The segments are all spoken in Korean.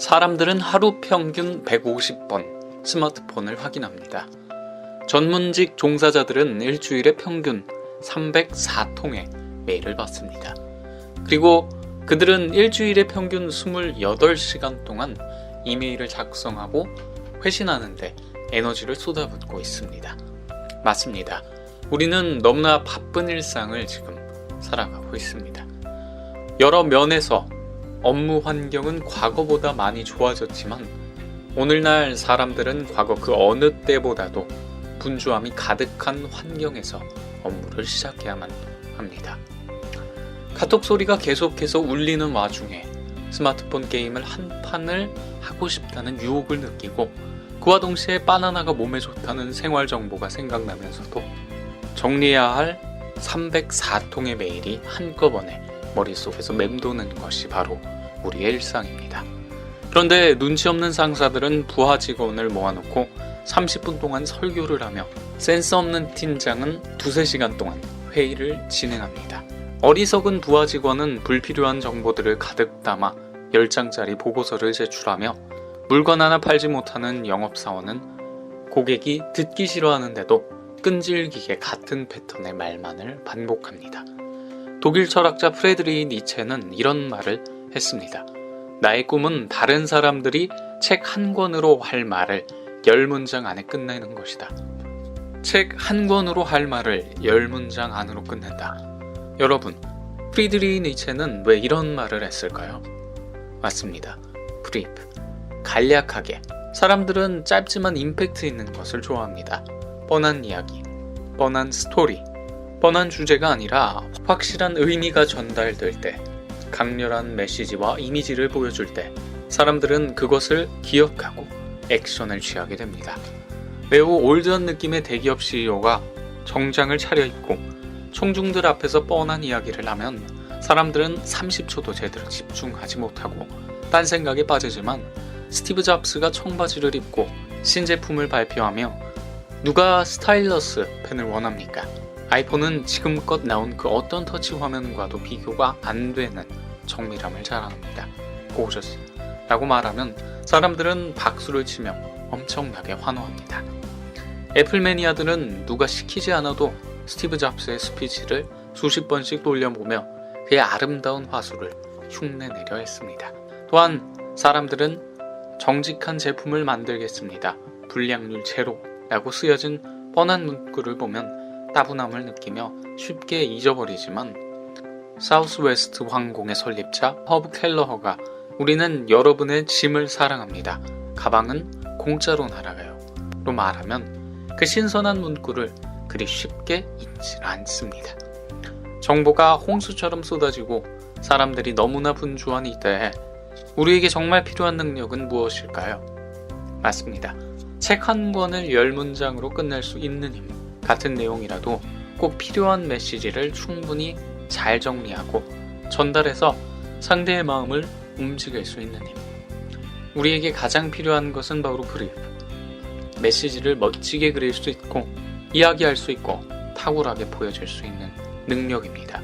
사람들은 하루 평균 150번 스마트폰을 확인합니다. 전문직 종사자들은 일주일에 평균 304통의 메일을 받습니다. 그리고 그들은 일주일에 평균 28시간 동안 이메일을 작성하고 회신하는데 에너지를 쏟아붓고 있습니다. 맞습니다. 우리는 너무나 바쁜 일상을 지금 살아가고 있습니다. 여러 면에서 업무 환경은 과거보다 많이 좋아졌지만 오늘날 사람들은 과거 그 어느 때보다도 분주함이 가득한 환경에서 업무를 시작해야만 합니다. 카톡 소리가 계속해서 울리는 와중에 스마트폰 게임을 한 판을 하고 싶다는 유혹을 느끼고 그와 동시에 바나나가 몸에 좋다는 생활 정보가 생각나면서도 정리해야 할 304통의 메일이 한꺼번에 머릿속에서 맴도는 것이 바로 우리의 일상입니다. 그런데 눈치 없는 상사들은 부하 직원을 모아놓고 30분 동안 설교를 하며 센스 없는 팀장은 2-3시간 동안 회의를 진행합니다. 어리석은 부하 직원은 불필요한 정보들을 가득 담아 10장짜리 보고서를 제출하며 물건 하나 팔지 못하는 영업사원은 고객이 듣기 싫어하는데도 끈질기게 같은 패턴의 말만을 반복합니다. 독일 철학자 프레드리히 니체는 이런 말을 했습니다. 나의 꿈은 다른 사람들이 책 한 권으로 할 말을 10문장 안에 끝내는 것이다. 책 한 권으로 할 말을 10문장 안으로 끝낸다. 여러분, 프리드리히 니체는 왜 이런 말을 했을까요? 맞습니다. 브리프, 간략하게. 사람들은 짧지만 임팩트 있는 것을 좋아합니다. 뻔한 이야기, 뻔한 스토리, 뻔한 주제가 아니라 확실한 의미가 전달될 때, 강렬한 메시지와 이미지를 보여줄 때 사람들은 그것을 기억하고 액션을 취하게 됩니다. 매우 올드한 느낌의 대기업 CEO가 정장을 차려입고 총중들 앞에서 뻔한 이야기를 하면 사람들은 30초도 제대로 집중하지 못하고 딴 생각에 빠지지만 스티브 잡스가 청바지를 입고 신제품을 발표하며 누가 스타일러스 펜을 원합니까? 아이폰은 지금껏 나온 그 어떤 터치 화면과도 비교가 안 되는 정밀함을 자랑합니다. 고저스 라고 말하면 사람들은 박수를 치며 엄청나게 환호합니다. 애플 매니아들은 누가 시키지 않아도 스티브 잡스의 스피치를 수십 번씩 돌려보며 그의 아름다운 화술을 흉내내려 했습니다. 또한 사람들은 정직한 제품을 만들겠습니다. 불량률 제로 라고 쓰여진 뻔한 문구를 보면 따분함을 느끼며 쉽게 잊어버리지만 사우스웨스트 항공의 설립자 허브 켈러허가 우리는 여러분의 짐을 사랑합니다. 가방은 공짜로 날아가요. 로 말하면 그 신선한 문구를 그리 쉽게 잊지 않습니다. 정보가 홍수처럼 쏟아지고 사람들이 너무나 분주한 이때에 우리에게 정말 필요한 능력은 무엇일까요? 맞습니다. 책 한 권을 10문장으로 끝낼 수 있는 힘. 같은 내용이라도 꼭 필요한 메시지를 충분히 잘 정리하고 전달해서 상대의 마음을 움직일 수 있는 힘. 우리에게 가장 필요한 것은 바로 브리프. 메시지를 멋지게 그릴 수 있고 이야기할 수 있고 탁월하게 보여줄 수 있는 능력입니다.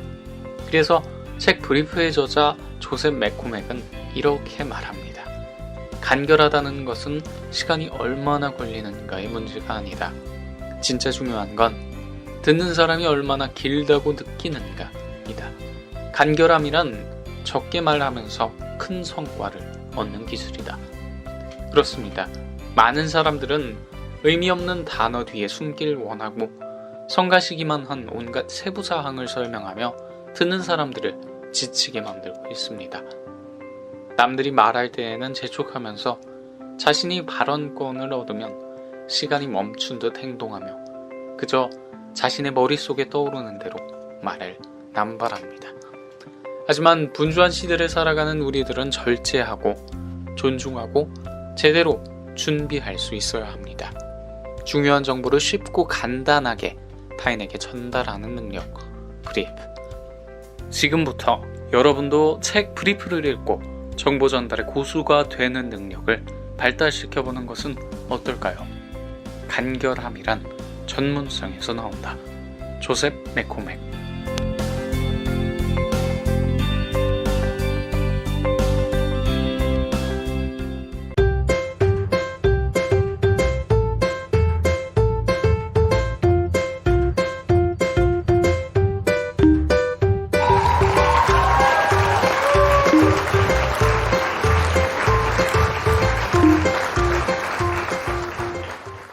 그래서 책 브리프의 저자 조셉 맥코맥은 이렇게 말합니다. 간결하다는 것은 시간이 얼마나 걸리는가의 문제가 아니다. 진짜 중요한 건 듣는 사람이 얼마나 길다고 느끼는가이다. 간결함이란 적게 말하면서 큰 성과를 얻는 기술이다. 그렇습니다. 많은 사람들은 의미 없는 단어 뒤에 숨길 원하고 성가시기만 한 온갖 세부사항을 설명하며 듣는 사람들을 지치게 만들고 있습니다. 남들이 말할 때에는 재촉하면서 자신이 발언권을 얻으면 시간이 멈춘 듯 행동하며 그저 자신의 머릿속에 떠오르는 대로 말을 남발합니다. 하지만 분주한 시대를 살아가는 우리들은 절제하고 존중하고 제대로 준비할 수 있어야 합니다. 중요한 정보를 쉽고 간단하게 타인에게 전달하는 능력, 브리프. 지금부터 여러분도 책 브리프를 읽고 정보 전달의 고수가 되는 능력을 발달시켜보는 것은 어떨까요? 간결함이란 전문성에서 나온다. 조셉 맥코맥.